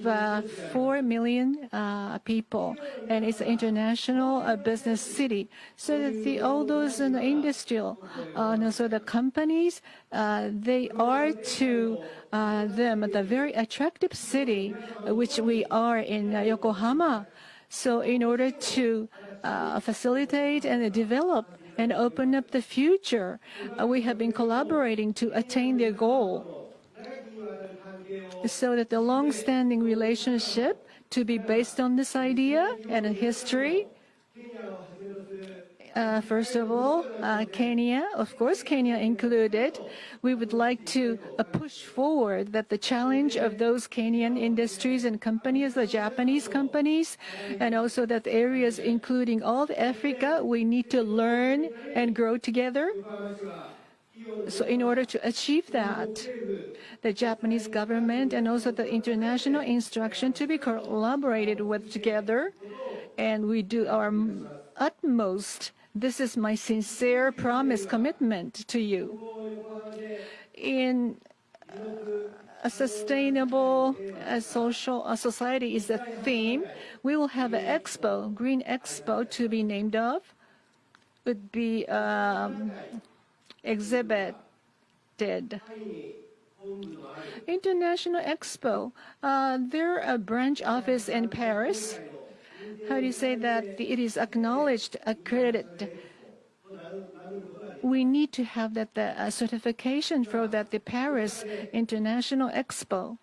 4 million people, and it's an international business city. So that all those in the industrial, so the companies, they are to them the very attractive city, which we are in Yokohama. So in order to facilitate and develop and open up the future, we have been collaborating to attain their goal. So that the long-standing relationship to be based on this idea and a history. First of all, Kenya, of course, Kenya included. We would like to push forward that the challenge of those Kenyan industries and companies, the Japanese companies, and also that the areas including all of Africa, we need to learn and grow together. So in order to achieve that, the Japanese government and also the international instruction to be collaborated with together, and we do our utmost. This is my sincere promise, commitment to you. In a sustainable social society is the theme. We will have an expo, Green Expo, to be named of. Would be exhibited. International Expo. There a branch office in Paris. How do you say that it is acknowledged, accredited? We need to have that certification for that the Paris International Expo.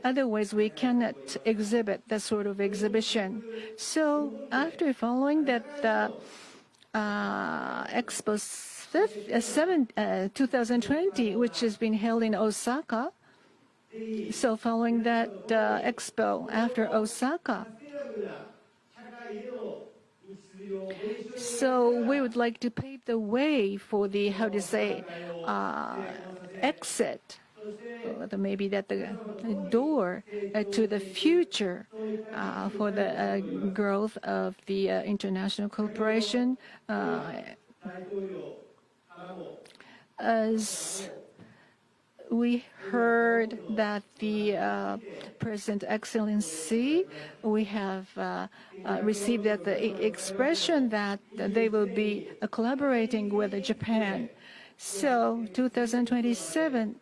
Otherwise, we cannot exhibit that sort of exhibition. So after following that Expo 2020, which has been held in Osaka. So following that expo after Osaka, so we would like to pave the way for the, how to say, exit, maybe that the door to the future for the growth of the international cooperation. As we heard that the President Excellency, we have received that the expression that they will be collaborating with Japan. So 2027,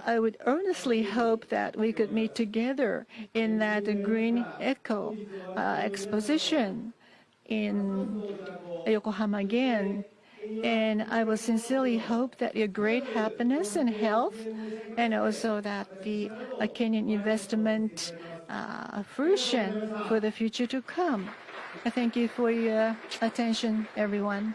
I would earnestly hope that we could meet together in that Green Eco exposition in Yokohama again. And I will sincerely hope that your great happiness and health, and also that the Kenyan investment fruition for the future to come. I thank you for your attention, everyone.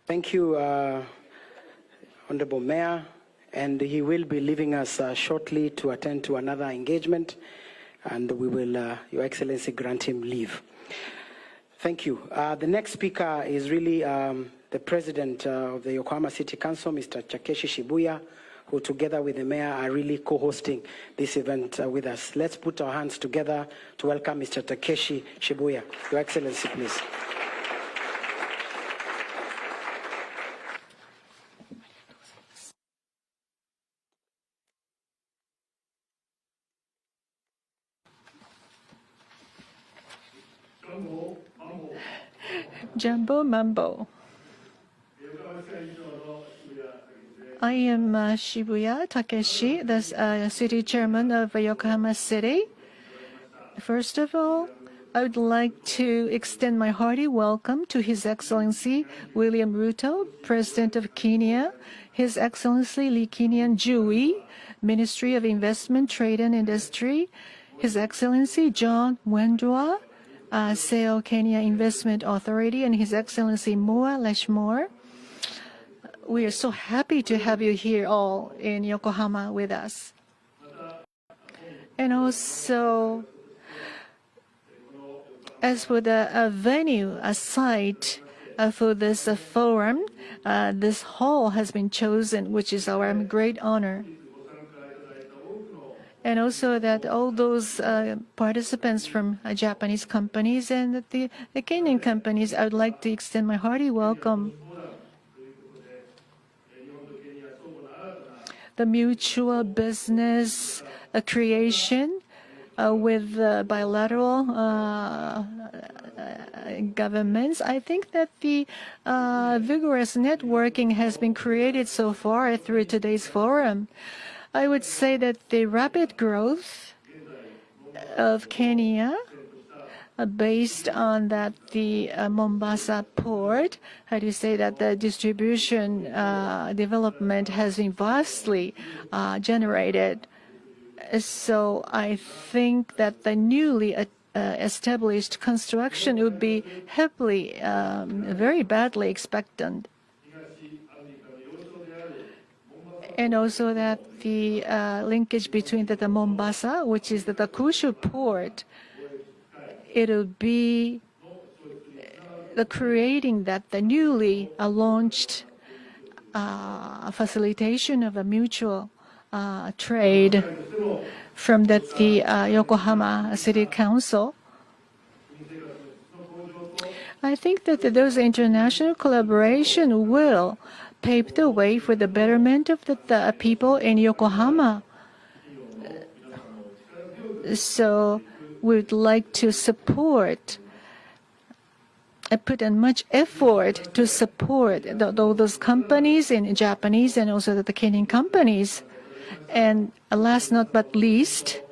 Thank you, Honorable Mayor, and he will be leaving us shortly to attend to another engagement, and we will, Your Excellency, grant him leave. Thank you. The next speaker is really the President of the Yokohama City Council, Mr. Takeshi Shibuya, who together with the Mayor are really co-hosting this event with us. Let's put our hands together to welcome Mr. Takeshi Shibuya. Your Excellency, please. Jumbo Mambo. I am Shibuya Takeshi, the city chairman of Yokohama City. First of all, I would like to extend my hearty welcome to His Excellency William Ruto, President of Kenya, His Excellency Lee Kenyan Jui, Ministry of Investment, Trade and Industry, His Excellency John Wendwa, SEO Kenya Investment Authority, and His Excellency Moa Leshmore. We are so happy to have you here all in Yokohama with us. And also, as for the venue, a site for this forum, this hall has been chosen, which is our great honor. and also that all those participants from Japanese companies and the Kenyan companies, I would like to extend my hearty welcome. The mutual business creation with bilateral governments. I think that the vigorous networking has been created so far through today's forum. I would say that the rapid growth of Kenya, based on that the Mombasa port, how do you say that the distribution development has been vastly generated. So I think that the newly established construction would be heavily, very badly expectant. And also that the linkage between the Mombasa, which is the Kushu port, it'll be the creating that the newly launched facilitation of a mutual trade from the Yokohama City Council. I think that those international collaboration will pave the way for the betterment of the people in Yokohama. So we'd like to support, put in much effort to support all those companies in Japanese and also the Kenyan companies. And last but least,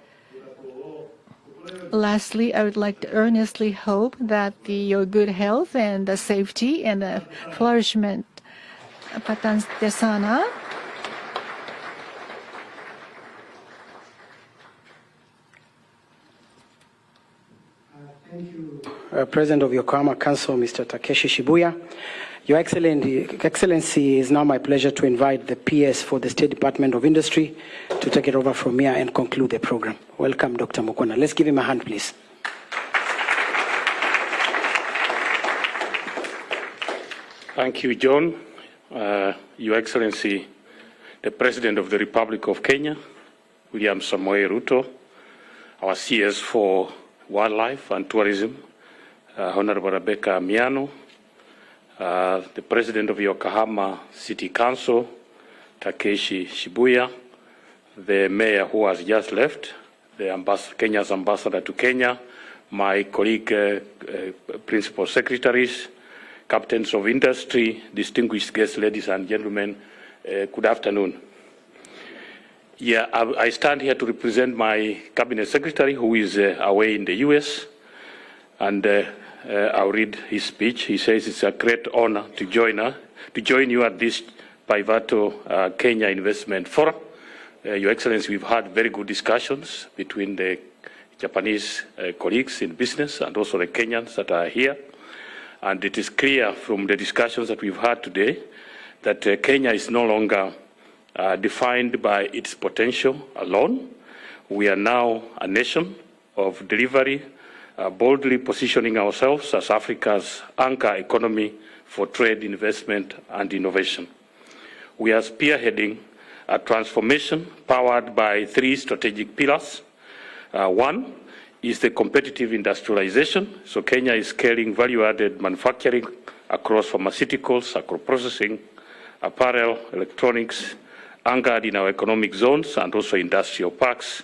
lastly, I would like to earnestly hope that your good health and the safety and the flourishment Patan Desana. Thank you, President of Yokohama Council, Mr. Takeshi Shibuya. Your Excellency, it is now my pleasure to invite the PS for the State Department of Industry to take it over from here and conclude the program. Welcome, Dr. Mukona. Let's give him a hand, please. Thank you, John. Your Excellency, the President of the Republic of Kenya, William Samoei Ruto, our CS for Wildlife and Tourism, Honorable Rebecca Miano, the President of Yokohama City Council, Takeshi Shibuya, the Mayor who has just left, Kenya's Ambassador to Kenya, my colleague, Principal Secretaries, Captains of Industry, distinguished guests, ladies and gentlemen, good afternoon. Yeah, I stand here to represent my Cabinet Secretary who is away in the US, and I'll read his speech. He says it's a great honor to join you at this pivotal Kenya Investment Forum. Your Excellency, we've had very good discussions between the Japanese colleagues in business and also the Kenyans that are here. And it is clear from the discussions that we've had today that Kenya is no longer defined by its potential alone. We are now a nation of delivery, boldly positioning ourselves as Africa's anchor economy for trade, investment, and innovation. We are spearheading a transformation powered by three strategic pillars. One is the competitive industrialization. So Kenya is scaling value-added manufacturing across pharmaceuticals, agro-processing, apparel, electronics, anchored in our economic zones and also industrial parks,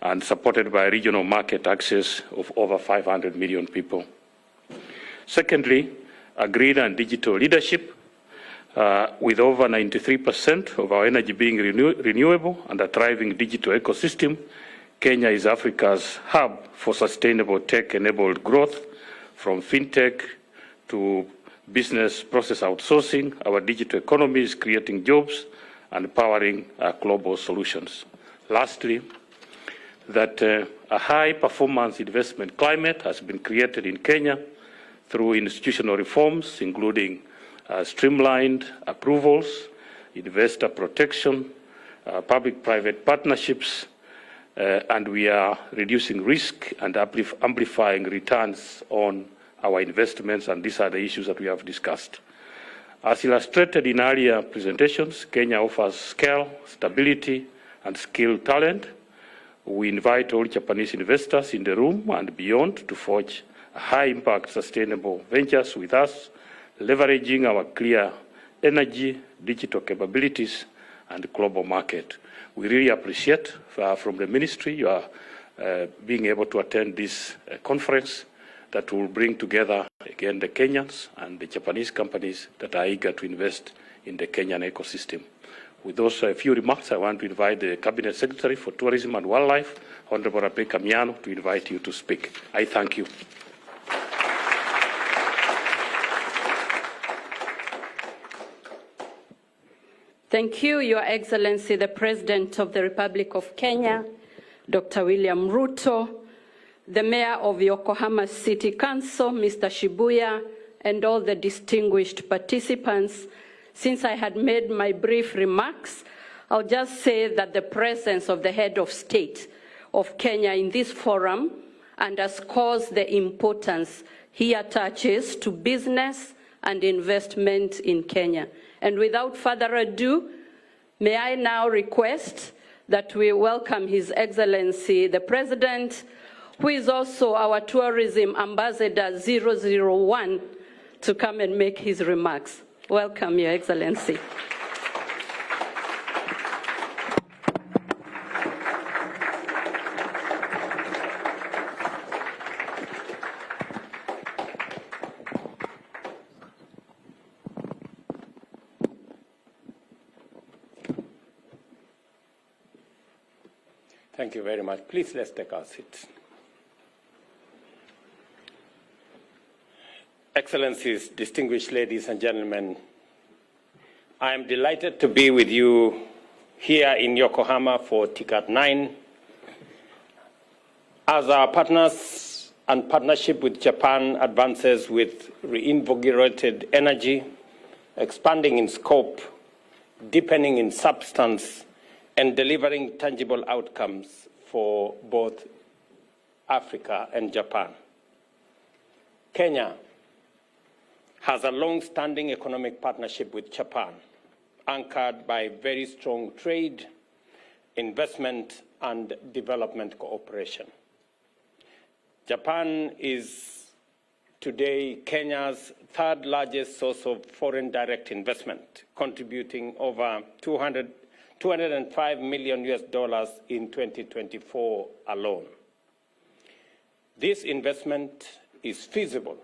and supported by regional market access of over 500 million people. Secondly, a green and digital leadership, with over 93% of our energy being renewable and a thriving digital ecosystem. Kenya is Africa's hub for sustainable tech-enabled growth, from fintech to business process outsourcing. Our digital economy is creating jobs and powering global solutions. Lastly, that a high-performance investment climate has been created in Kenya through institutional reforms, including streamlined approvals, investor protection, public-private partnerships, and we are reducing risk and amplifying returns on our investments, and these are the issues that we have discussed. As illustrated in earlier presentations, Kenya offers scale, stability, and skilled talent. We invite all Japanese investors in the room and beyond to forge high-impact sustainable ventures with us, leveraging our clear energy, digital capabilities, and global market. We really appreciate from the ministry you are being able to attend this conference that will bring together, again, the Kenyans and the Japanese companies that are eager to invest in the Kenyan ecosystem. With those few remarks, I want to invite the Cabinet Secretary for Tourism and Wildlife, Honorable Rebecca Miano, to invite you to speak. I thank you. Thank you, Your Excellency, the President of the Republic of Kenya, Dr. William Ruto, the Mayor of Yokohama City Council, Mr. Shibuya, and all the distinguished participants. Since I had made my brief remarks, I'll just say that the presence of the head of state of Kenya in this forum underscores the importance he attaches to business and investment in Kenya. And without further ado, may I now request that we welcome His Excellency, the President, who is also our Tourism Ambassador 001, to come and make his remarks. Welcome, Your Excellency. Thank you very much. Please, let's take our seats. Excellencies, distinguished ladies and gentlemen, I am delighted to be with you here in Yokohama for TICAD 9. As our partners and partnership with Japan advances with reinvigorated energy, expanding in scope, deepening in substance, and delivering tangible outcomes for both Africa and Japan. Kenya has a long-standing economic partnership with Japan, anchored by very strong trade, investment, and development cooperation. Japan is today Kenya's third largest source of foreign direct investment, contributing over $205 million in 2024 alone. This investment is feasible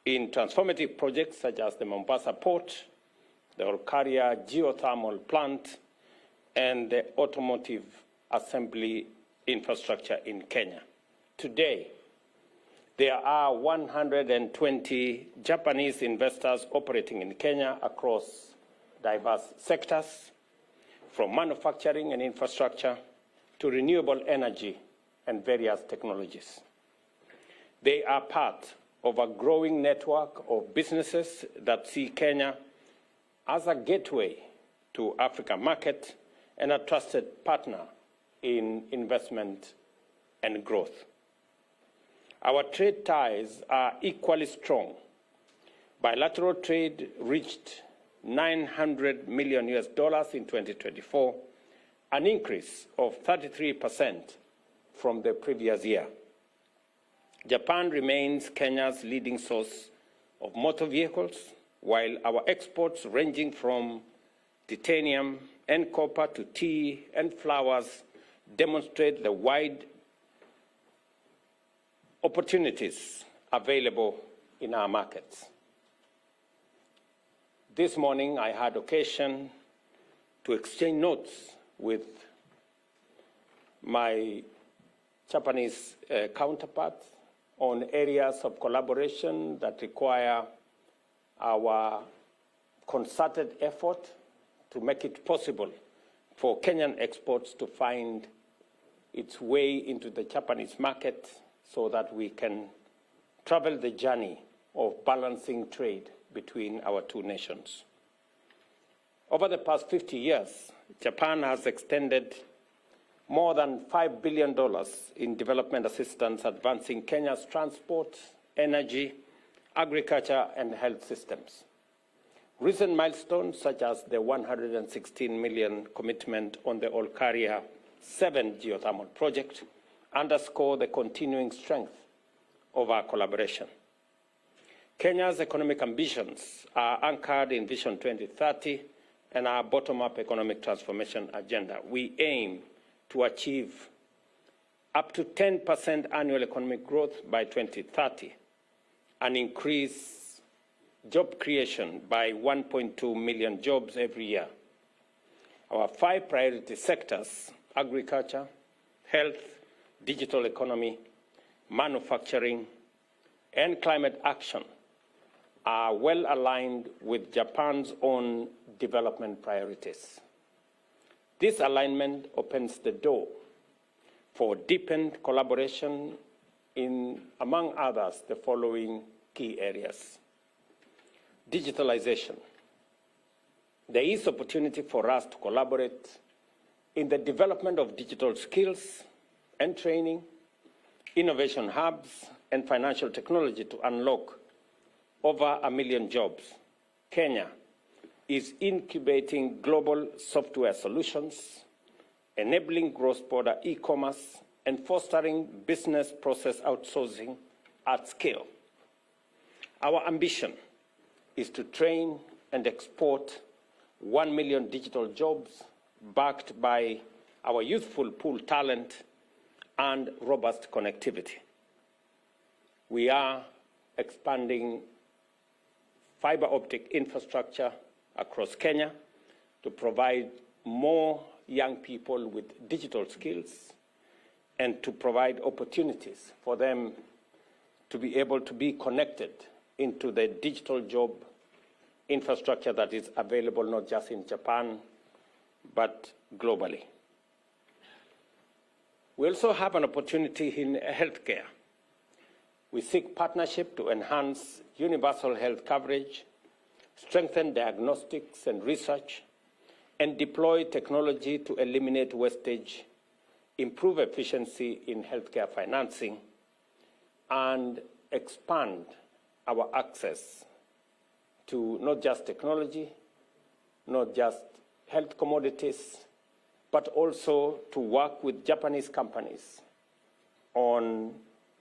in transformative projects such as the Mombasa Port, the Olkaria geothermal plant, and the automotive assembly infrastructure in Kenya. Today, there are 120 Japanese investors operating in Kenya across diverse sectors, from manufacturing and infrastructure to renewable energy and various technologies. They are part of a growing network of businesses that see Kenya as a gateway to African market and a trusted partner in investment and growth. Our trade ties are equally strong. Bilateral trade reached $900 million in 2024, an increase of 33% from the previous year. Japan remains Kenya's leading source of motor vehicles, while our exports ranging from titanium and copper to tea and flowers demonstrate the wide opportunities available in our markets. This morning, I had occasion to exchange notes with my Japanese counterparts on areas of collaboration that require our concerted effort to make it possible for Kenyan exports to find its way into the Japanese market so that we can travel the journey of balancing trade between our two nations. Over the past 50 years, Japan has extended more than $5 billion in development assistance, advancing Kenya's transport, energy, agriculture, and health systems. Recent milestones, such as the $116 million commitment on the Olkaria 7 geothermal projects underscore the continuing strength of our collaboration. Kenya's economic ambitions are anchored in Vision 2030 and our bottom-up economic transformation agenda. We aim to achieve up to 10% annual economic growth by 2030 and increase job creation by 1.2 million jobs every year. Our 5 priority sectors, agriculture, health, digital economy, manufacturing, and climate action, are well aligned with Japan's own development priorities. This alignment opens the door for deepened collaboration in, among others, the following key areas. Digitalization. There is opportunity for us to collaborate in the development of digital skills and training, innovation hubs, and financial technology to unlock over 1 million jobs. Kenya is incubating global software solutions, enabling cross-border e-commerce, and fostering business process outsourcing at scale. Our ambition is to train and export 1 million digital jobs backed by our youthful pool talent and robust connectivity. We are expanding fiber optic infrastructure across Kenya to provide more young people with digital skills and to provide opportunities for them to be able to be connected into the digital job infrastructure that is available not just in Japan, but globally. We also have an opportunity in healthcare. We seek partnership to enhance universal health coverage, strengthen diagnostics and research, and deploy technology to eliminate wastage, improve efficiency in healthcare financing, and expand our access to not just technology, not just health commodities, but also to work with Japanese companies on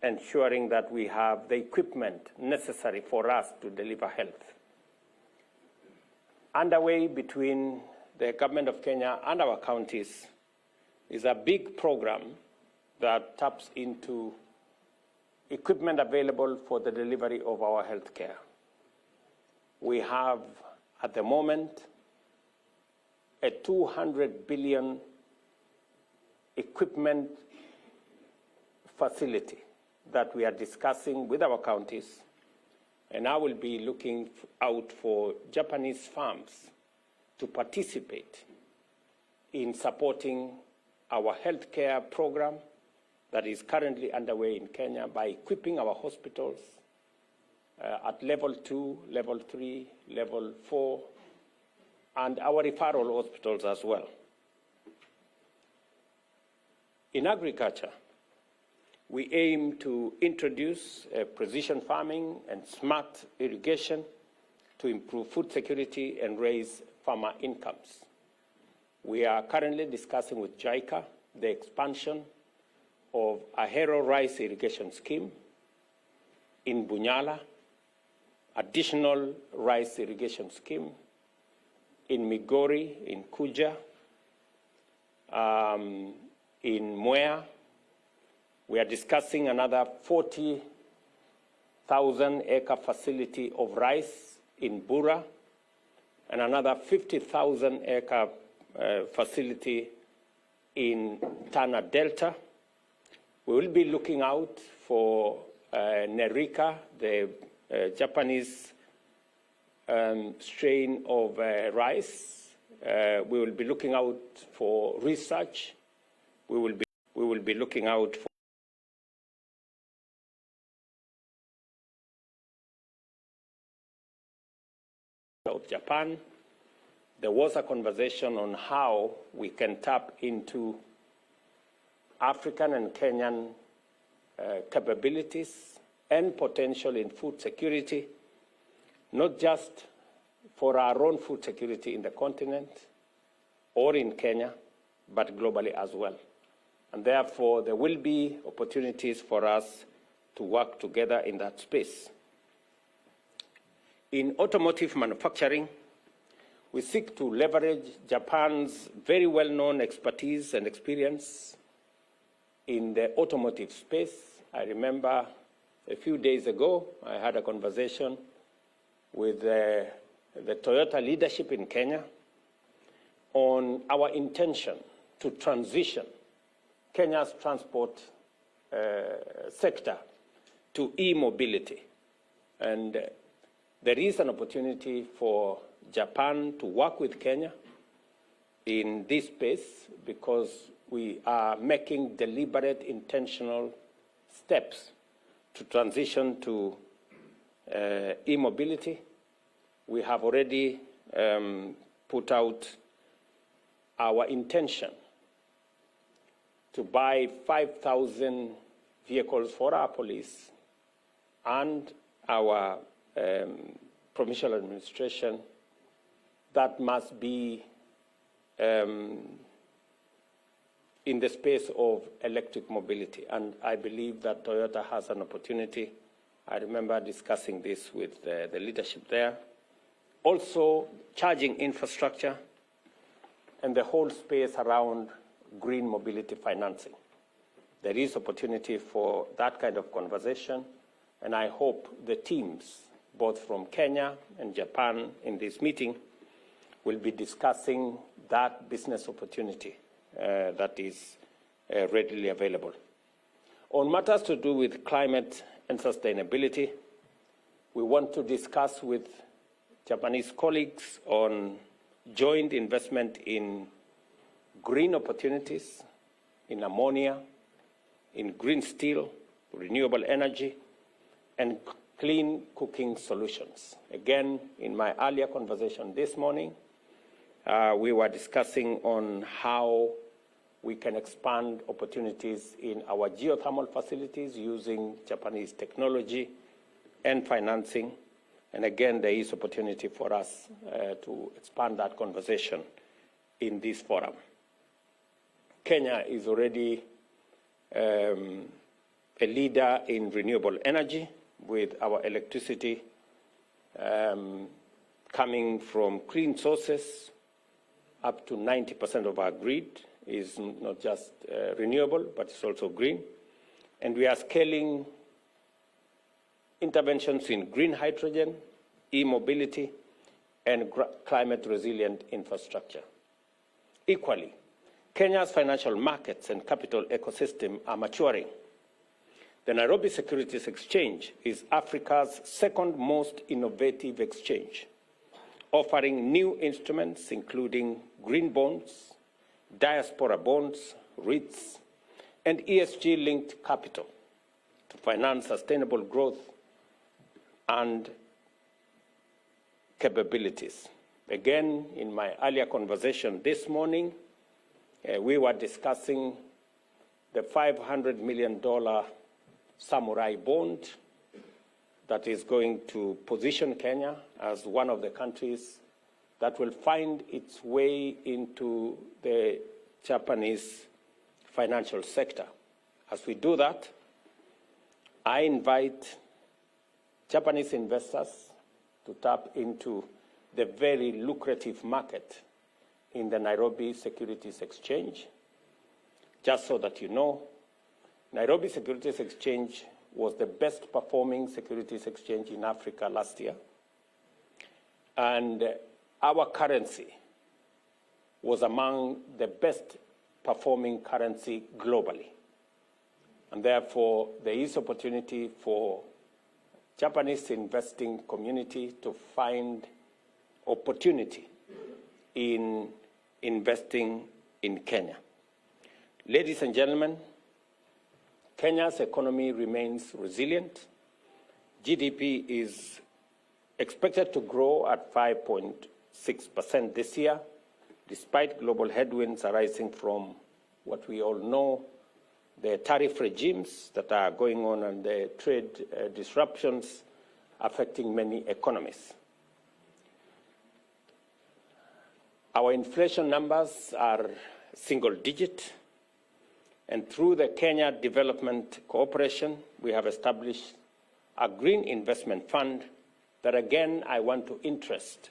ensuring that we have the equipment necessary for us to deliver health. Underway between the government of Kenya and our counties is a big program that taps into equipment available for the delivery of our health care. We have, at the moment, a 200 billion equipment facility that we are discussing with our counties, and I will be looking out for Japanese firms to participate in supporting our healthcare program that is currently underway in Kenya by equipping our hospitals at level 2, level 3, level 4, and our referral hospitals as well. In agriculture, we aim to introduce precision farming and smart irrigation to improve food security and raise farmer incomes. We are currently discussing with JICA the expansion of a Ahero rice irrigation scheme in Bunyala, additional rice irrigation scheme in Migori, in Kuja, in Mwea. We are discussing another 40,000 acre facility of rice in Bura and another 50,000 acre facility in Tana Delta. We will be looking out for Nerika, the Japanese strain of rice. We will be looking out for research. We will be looking out for of Japan. There was a conversation on how we can tap into African and Kenyan capabilities and potential in food security, not just for our own food security in the continent or in Kenya, but globally as well. And therefore, there will be opportunities for us to work together in that space. In automotive manufacturing, we seek to leverage Japan's very well-known expertise and experience in the automotive space. I remember a few days ago, I had a conversation with the Toyota leadership in Kenya on our intention to transition Kenya's transport sector to e-mobility. And there is an opportunity for Japan to work with Kenya in this space because we are making deliberate, intentional steps to transition to e-mobility. We have already put out our intention to buy 5,000 vehicles for our police and our provincial administration that must be in the space of electric mobility. And I believe that Toyota has an opportunity. I remember discussing this with the leadership there. Also, charging infrastructure and the whole space around green mobility financing. There is opportunity for that kind of conversation, and I hope the teams, both from Kenya and Japan in this meeting, will be discussing that business opportunity that is readily available. On matters to do with climate and sustainability, we want to discuss with Japanese colleagues on joint investment in green opportunities, in ammonia, in green steel, renewable energy, and clean cooking solutions. Again, in my earlier conversation this morning, we were discussing on how we can expand opportunities in our geothermal facilities using Japanese technology and financing. And again, there is opportunity for us to expand that conversation in this forum. Kenya is already a leader in renewable energy with our electricity coming from clean sources. Up to 90% of our grid is not just renewable, but it's also green. And we are scaling interventions in green hydrogen, e-mobility, and climate-resilient infrastructure. Equally, Kenya's financial markets and capital ecosystem are maturing. The Nairobi Securities Exchange is Africa's second most innovative exchange, offering new instruments including green bonds, diaspora bonds, REITs, and ESG-linked capital to finance sustainable growth and capabilities. Again, in my earlier conversation this morning, we were discussing the $500 million samurai bond that is going to position Kenya as one of the countries that will find its way into the Japanese financial sector. As we do that, I invite Japanese investors to tap into the very lucrative market in the Nairobi Securities Exchange. Just so that you know, Nairobi Securities Exchange was the best performing securities exchange in Africa last year. And our currency was among the best performing currency globally. And therefore, there is opportunity for Japanese investing community to find opportunity in investing in Kenya. Ladies and gentlemen, Kenya's economy remains resilient. GDP is expected to grow at 5.6% this year, despite global headwinds arising from what we all know, the tariff regimes that are going on and the trade disruptions affecting many economies. Our inflation numbers are single digit, And through the Kenya Development Cooperation, we have established a green investment fund that, again, I want to interest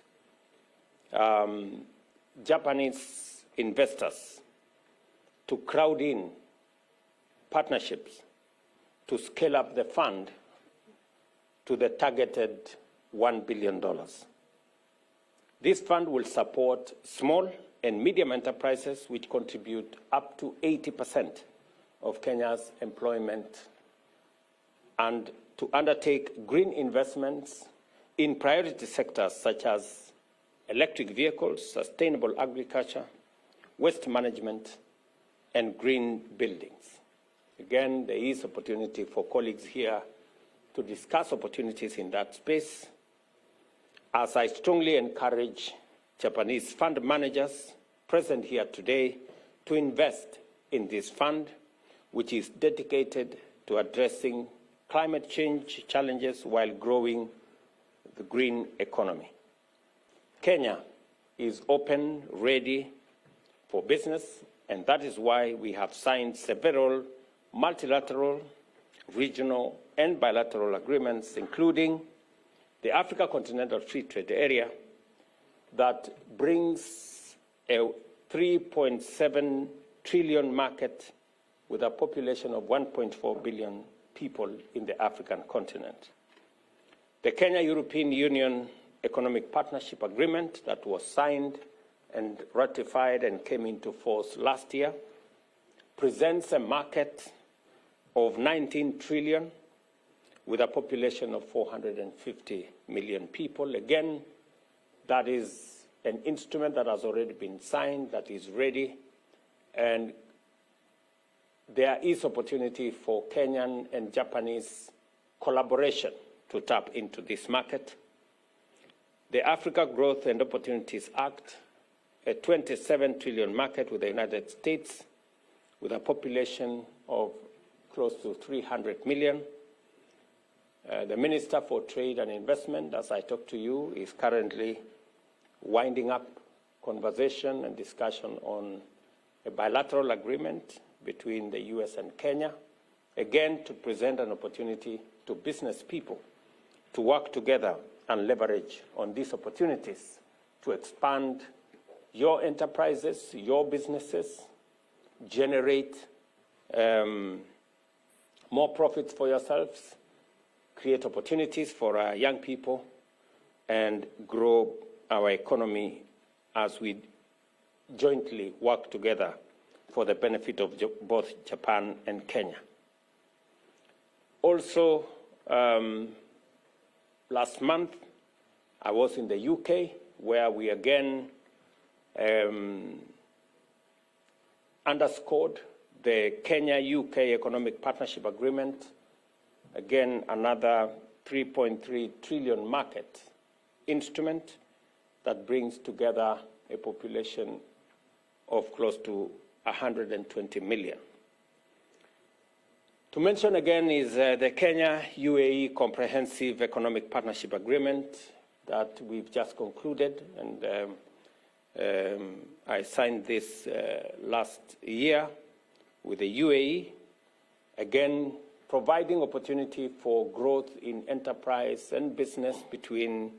Japanese investors to crowd in partnerships to scale up the fund to the targeted $1 billion. This fund will support small and medium enterprises which contribute up to 80% of Kenya's employment, and to undertake green investments in priority sectors such as electric vehicles, sustainable agriculture, waste management, and green buildings. Again, there is opportunity for colleagues here to discuss opportunities in that space, as I strongly encourage Japanese fund managers present here today to invest in this fund, which is dedicated to addressing climate change challenges while growing the green economy. Kenya is open, ready for business, and that is why we have signed several multilateral, regional, and bilateral agreements, including the Africa Continental Free Trade Area, that brings a 3.7 trillion market with a population of 1.4 billion people in the African continent. The Kenya-European Union Economic Partnership Agreement that was signed and ratified and came into force last year presents a market of 19 trillion with a population of 450 million people. Again, that is an instrument that has already been signed, that is ready, and there is opportunity for Kenyan and Japanese collaboration to tap into this market. The Africa Growth and Opportunities Act, a 27 trillion market with the United States, with a population of close to 300 million. The Minister for Trade and Investment, as I talk to you, is currently winding up conversation and discussion on a bilateral agreement between the US and Kenya, again to present an opportunity to business people to work together and leverage on these opportunities to expand your enterprises, your businesses, generate more profits for yourselves, create opportunities for our young people, and grow our economy as we jointly work together for the benefit of both Japan and Kenya. Also, last month, I was in the UK, where we again underscored the Kenya-UK Economic Partnership Agreement, again another 3.3 trillion market instrument that brings together a population of close to 120 million. To mention again is the Kenya-UAE Comprehensive Economic Partnership Agreement that we've just concluded, and I signed this last year with the UAE, again providing opportunity for growth in enterprise and business between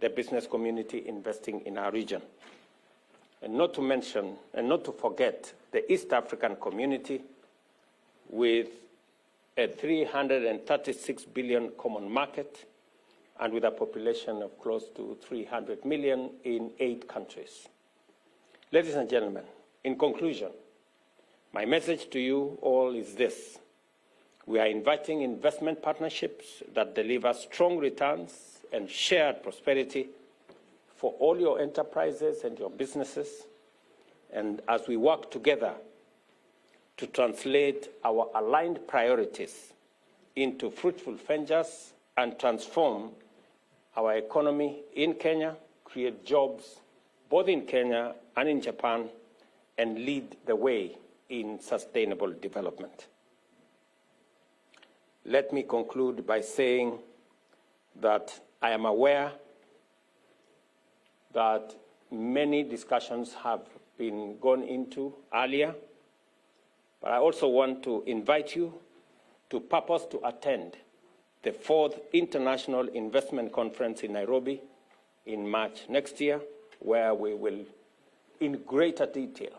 the business community investing in our region. And not to mention, and not to forget, the East African community with a 336 billion common market and with a population of close to 300 million in 8 countries. Ladies and gentlemen, in conclusion, my message to you all is this. We are inviting investment partnerships that deliver strong returns and shared prosperity for all your enterprises and your businesses, and as we work together to translate our aligned priorities into fruitful ventures and transform our economy in Kenya, create jobs both in Kenya and in Japan, and lead the way in sustainable development. Let me conclude by saying that I am aware that many discussions have been gone into earlier, But I also want to invite you to purpose to attend the 4th International Investment Conference in Nairobi in March next year, where we will, in greater detail,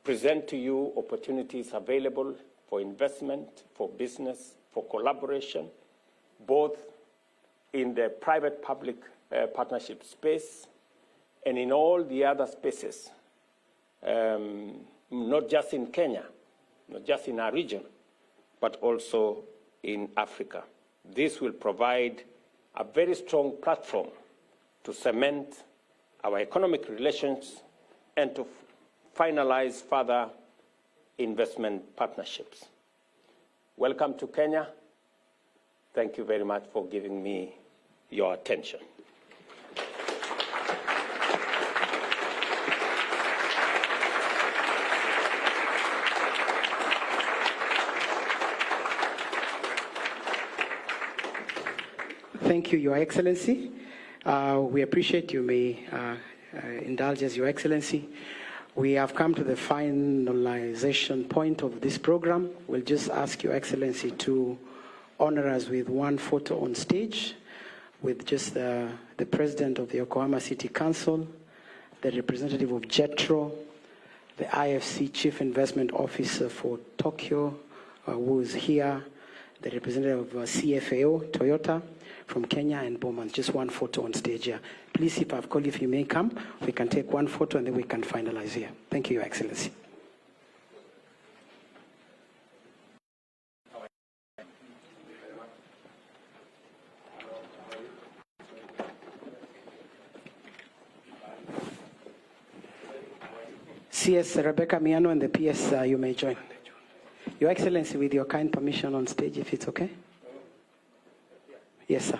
present to you opportunities available for investment, for business, for collaboration, both in the private-public partnership space and in all the other spaces, not just in Kenya, not just in our region, but also in Africa. This will provide a very strong platform to cement our economic relations and to finalize further investment partnerships. Welcome to Kenya. Thank you very much for giving me your attention. Thank you, Your Excellency. We appreciate you may indulge us, Your Excellency. We have come to the finalization point of this program. We'll just ask Your Excellency to honor us with one photo on stage with just the President of the Yokohama City Council, the representative of JETRO, the IFC Chief Investment Officer for Tokyo, who is here, the representative of CFAO, Toyota, from Kenya, and Bowman. Just one photo on stage here. Please, if I've called, if you may come, we can take one photo and then we can finalize here. Thank you, Your Excellency. CS Rebecca Miano and the PS, you may join. Your Excellency, with your kind permission on stage, if it's okay? Yes, sir.